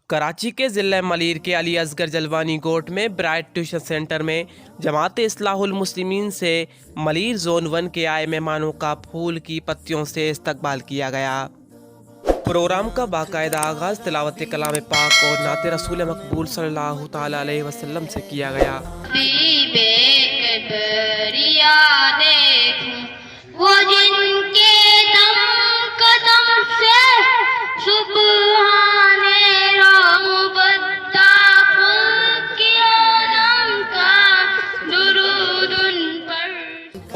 कराची के ज़िला मलीर के अली असगर जलवानी गोट में ब्राइट ट्यूशन सेंटर में जमात इस्लाहुल मुस्लिमीन से मलीर जोन 1 के आए मेहमानों का फूल की पत्तियों से इस्तकबाल किया गया। प्रोग्राम का बाकायदा आगाज़ तिलावत कलाम पाक और नात रसूल मकबूल सल्लल्लाहु ताला अलैहि वसल्लम से किया गया। वो जिनके दम कदम से सुबहाने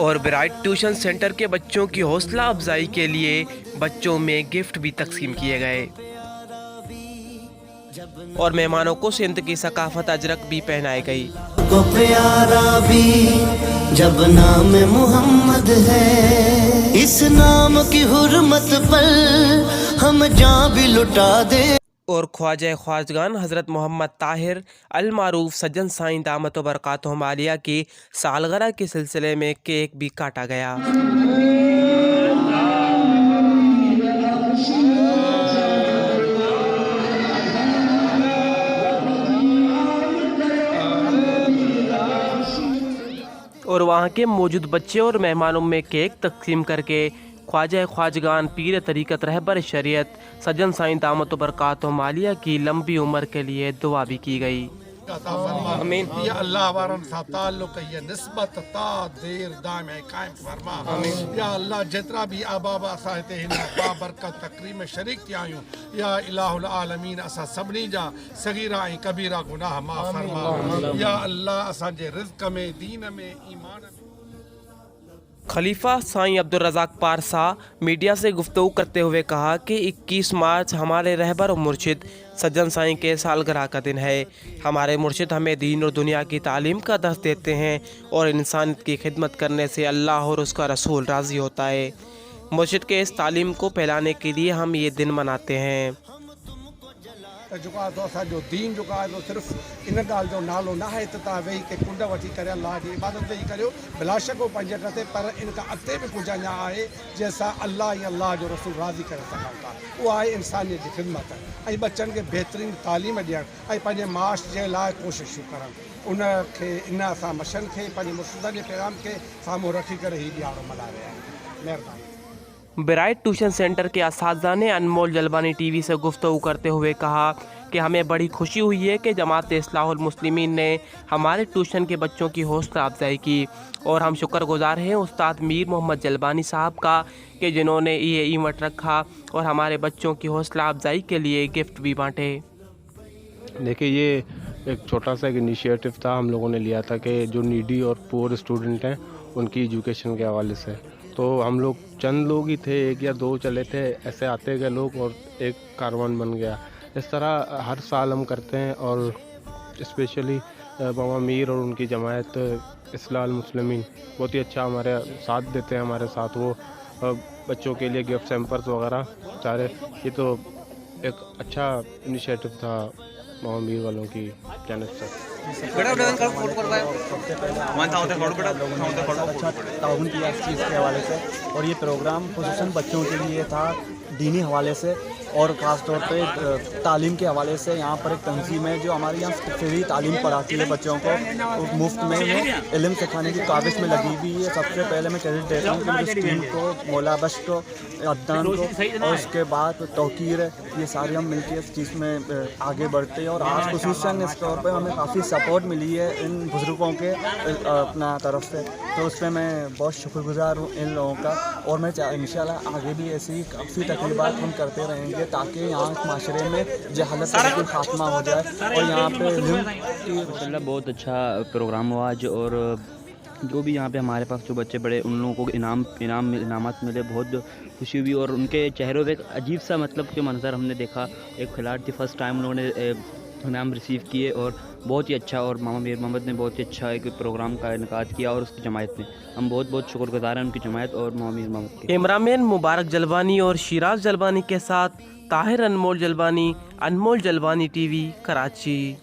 और ब्राइट ट्यूशन सेंटर के बच्चों की हौसला अफजाई के लिए बच्चों में गिफ्ट भी तकसीम किए गए और मेहमानों को सिंध की सकाफत अजरक भी पहनाई गई। को प्यारा भी जब नाम मोहम्मद है, इस नाम की हुर्मत पर हम जान भी लुटा दे। और ख्वाजा ख्वाजगान हज़रत मोहम्मद ताहिर अल मारूफ सज्जन साईं दामत व बरकातुहुम आलिया की सालगिरह के सिलसिले में केक भी काटा गया। और वहाँ के मौजूद बच्चे और मेहमानों में केक तकसीम करके ख्वाजा ख्वाजगान पीर तरीक़त रहबर शरीयत सज्जन साईं दामत व बरकातुहुम आलिया की लंबी उम्र के लिए दुआ भी की गई। आमीन। या अल्लाह वारन सा ताल्लुक ये निस्बत ता देर दाम कायम फरमा। आमीन। या अल्लाह जितना भी आबाबा साहिते हिन बा बरकत तकरीम शरीक थी आयूं, या इलाहुल आलमीन असा सबनी जा सगीरा ऐं कबीरा गुनाह माफ़ फरमा। या अल्लाह असांजे रिज़्क़ में, दीन में, ईमान में। खलीफा साईं अब्दुल रज़ाक पारसा मीडिया से गुफ्तगू करते हुए कहा कि 21 मार्च हमारे रहबर और मुर्शिद सज्जन साईं के सालगिरह का दिन है। हमारे मुर्शिद हमें दीन और दुनिया की तालीम का दर्स देते हैं और इंसानियत की खिदमत करने से अल्लाह और उसका रसूल राज़ी होता है। मुर्शिद के इस तालीम को फैलाने के लिए हम ये दिन मनाते हैं। जो दीन जो सिर्फ़ इन ॻाल्हि जो नालो न आहे त तव्हां वेही के कुंड वठी करे अल्लाह जी इबादत वेही करियो, बिलाशक हो पंहिंजे ते, पर इन खां अॻिते बि कुझु अञा आहे जंहिंसां अल्लाह ऐं अल्लाह जो रसूल राज़ी करे सघूं था। उहा आहे इंसानियत जी ख़िदमत ऐं ॿचनि खे बहितरीन तालीम ॾियणु ऐं पंहिंजे माश जे लाइ कोशिशूं करणु। उनखे इन असां मशन खे पंहिंजे मुर्शिद जे पैगाम खे साम्हूं रखी करे हीउ ॾियारो मल्हाए रहिया आहियूं। महिरबानी। ब्राइट ट्यूशन सेंटर के असातिज़ा ने अनमोल जलवानी टीवी से गुफ्तगू करते हुए कहा कि हमें बड़ी खुशी हुई है कि जमात इस्लाहुल मुस्लिमीन ने हमारे ट्यूशन के बच्चों की हौसला अफजाई की और हम शुक्रगुजार हैं उस्ताद मीर मोहम्मद जलवानी साहब का कि जिन्होंने ये इवेंट रखा और हमारे बच्चों की हौसला अफजाई के लिए गिफ्ट भी बांटे। देखिए, ये एक छोटा सा एक इनिशिएटिव था, हम लोगों ने लिया था कि जो नीडी और पुअर स्टूडेंट हैं उनकी एजुकेशन के हवाले से। तो हम लोग चंद लोग ही थे, 1 या 2 चले थे, ऐसे आते गए लोग और एक कारवान बन गया। इस तरह हर साल हम करते हैं और स्पेशली बाबा मीर और उनकी जमायत इस्लाहुल मुस्लिमीन बहुत ही अच्छा हमारे साथ देते हैं। हमारे साथ वो बच्चों के लिए गिफ्ट सैम्पर्स वगैरह सारे, ये तो एक अच्छा इनिशिएटिव था बाबा मीर वालों की जानिब से। अच्छा ताउन किया इस चीज़ के हवाले से, और ये प्रोग्राम खुसूसन बच्चों के लिए था दीनी हवाले से और ख़ास तौर पे तालीम के हवाले से। यहाँ पर एक तंजीम है जो हमारे यहाँ फ्री तालीम पढ़ाती है बच्चों को, मुफ्त में इल्म सिखाने की काबिश में लगी हुई है। सबसे पहले मैं क्रेडिट देता हूँ कि मेरे स्टीम को, मौला बश को, अदनान को और उसके बाद तौकीर है, ये सारे हम मिलकर इस चीज़ में आगे बढ़ते हैं। और आज खुसूसन इस तौर पर हमें काफ़ी सपोर्ट मिली है इन बुज़ुर्गों के अपना तरफ से, तो उस पर मैं बहुत शुक्रगुजार हूँ इन लोगों का। और मैं इंशाल्लाह आगे भी ऐसी ही काफ़ी तकरीबात हम करते रहेंगे ताकि यहाँ माशरे में जहालत का बिल्कुल खात्मा हो जाए और यहाँ पे बहुत अच्छा प्रोग्राम हुआ आज। और जो भी यहाँ पे हमारे पास जो बच्चे बड़े उन लोगों को इनामत मिले, बहुत खुशी हुई। और उनके चेहरों पे एक अजीब सा मतलब के मंजर हमने देखा। एक खिलाड़ी थी, फर्स्ट टाइम उन्होंने इनाम रिसीव किए और बहुत ही अच्छा। और मामा मीर मोहम्मद ने बहुत ही अच्छा एक प्रोग्राम का इनकाद किया और उसकी जमायत ने, हम बहुत शुक्रगुजार हैं उनकी जमायत और मामा मीर मोहम्मद के। कैमरामैन मुबारक जलवानी और शिराज जलवानी के साथ ताहिर अनमोल जलवानी टीवी कराची।